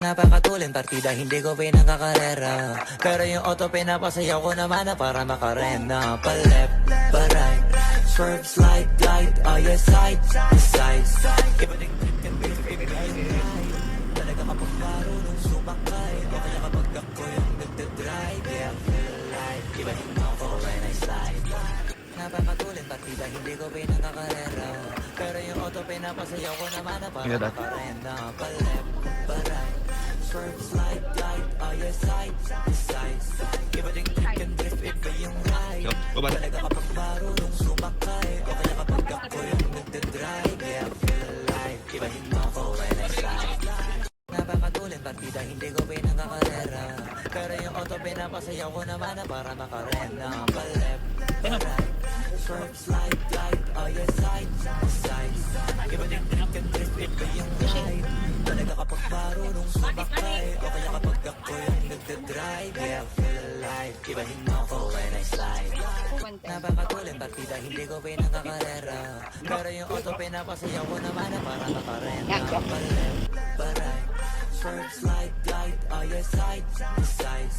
Napakatulin partida, hindi ko pinakakarera. Pero yung auto pinapasayaw ko naman na para makarena. Pa-left, pa-right, swerve, slide, glide. Oh yeah, side, side. Iba ding trip can be talaga kapag marunong sumakay. O kaya kapag ako yung nagdadrive. Yeah, feel alive. Ibahin mo ako when I slide. Napakatulin partida, hindi ko pinakakarera. Pero yung auto pinapasayaw ko naman na para makarena. Pa-left, pa-right, swerve, slide, glide. Oh yeah, side, side. Iba ding trick and drift, iba yung ride. Talaga kapag marunong sumakay. O kaya kapag ako yung nagdadrive. Yeah, feel alive. Ibahin mo ako when I slide. Napakatulin partida, hindi ko pinakakarera. Pero yung auto pinapasayaw ko naman na para makarena. Pa-left, pa-right, swerve, slide, glide. Oh yeah, side, side. Iba ding trick and drift, iba yung ride. Talaga kapag marunong sumakay. O kaya kapag ako yung nagdadrive. Yeah, feel alive. Ibahin mo ako when I slide. Napakatulin partida, hindi ko pinakakarera. Pero yung auto pinapasayaw ko naman na para makarena. Pa-left, pa-right, swerve, slide, glide. Oh yeah, side, side.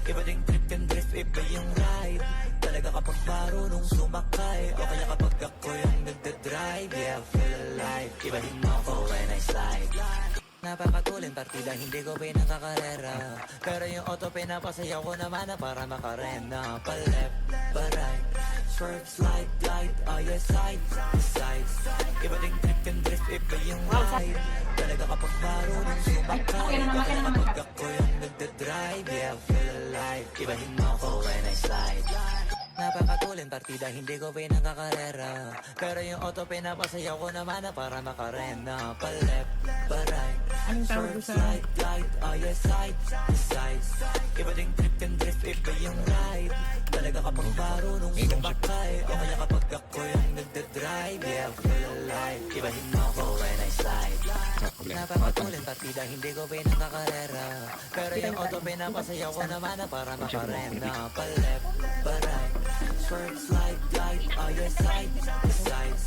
Iba ding trip and drift, iba yung ride. Talaga kapag marunong sumakay. O kaya kapag ako yung nagdadrive. Yeah, feel alive. Ibahin mo ako when I slide. Napakatulin partida, hindi ko pinakakarera. Pero yung auto pinapasayaw ko naman na para makarena. Pa-left, pa-right, swerve, slide, glide. Oh yeah, side, side. Iba ding trip and drift, iba yung ride. Talaga kapag marunong sumakay. O kaya kapag ako yung nagdadrive. Yeah, feel alive. Ibahin mo ako when I slide. Napakatulin partida, hindi ko pinakakarera. Pero yung auto pinapasayaw ko naman na para makarena. Pa-left, pa-right, swerve, slide, glide. Oh yeah, side, side. Iba ding trip and drift, iba yung ride. Talaga kapag marunong sumakay. O kaya kapag ako yung nagdadrive. Yeah, feel alive. Ibahin mo ako when I slide. Napakatulin partida, hindi ko pinakakarera. Pero yung auto pinapasayaw ko naman na para makarena. Pa-left, pa-right, swerve, slide, glide. Oh yeah, side, side.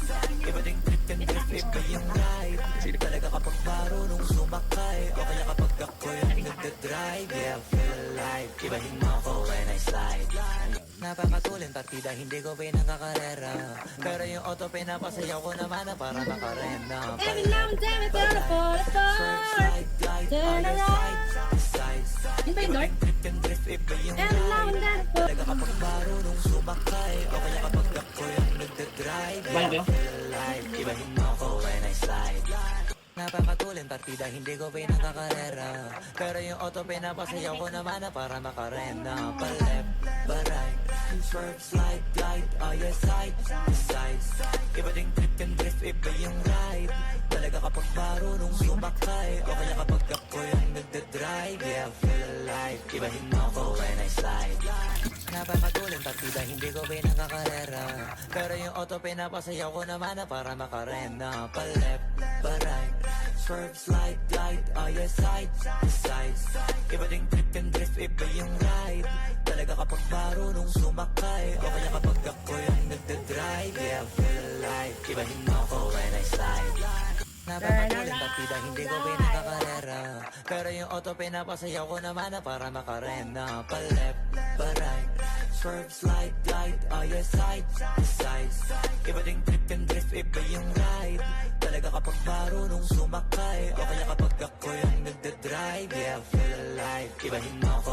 Iba ding trip and drift, iba yung ride. Talaga kapag marunong sumakay. O kaya kapag ako yung nagdadrive. Yeah, feel alive. Ibahin mo ako when I slide. Napakatulin partida, hindi ko pinakakarera. Pero yung auto pinapasayaw ko naman na para makarena. Every now and then I turn a fall Swerve, apart. slide, glide. Turn Oh yeah, around. side, side. Yun ba yung door? Trip and drift, iba yung Every now and then I talaga kapag marunong sumakay. O kaya kapag ako yung nagdadrive. Yeah, feel alive. Ibahin mo ako when I slide. Napakatulin partida, hindi ko pinakakarera. Pero yung auto pinapasayaw ko naman na para makarena. Pa-left, pa-right, swerve, slide, glide. Oh yeah, side, side. Iba ding trip and drift, iba yung ride. Talaga kapag marunong sumakay. O kaya kapag ako yung nagdadrive. Yeah, feel alive. Ibahin mo ako when I slide. Napakatulin partida, hindi ko pinakakarera. Pero yung auto pinapasayaw ko naman na para makarena. Pa-left, pa-right, swerve, slide, glide. Oh yeah, side, side. Iba ding trip and drift, iba yung ride. Talaga kapag marunong sumakay. O kaya kapag ako yung nagdadrive. Yeah, feel alive. Ibahin mo ako when I slide. Napakatulin partida, hindi ko pinakakarera. Pero yung auto pinapasayaw ko naman na para makarena. Pa-left, pa-right, swerve, slide, glide. Oh yeah, side, side. Iba ding trip and drift, iba yung ride. Talaga kapag marunong sumakay. O kaya kapag ako yung nagdadrive. Yeah, feel alive. Ibahin mo ako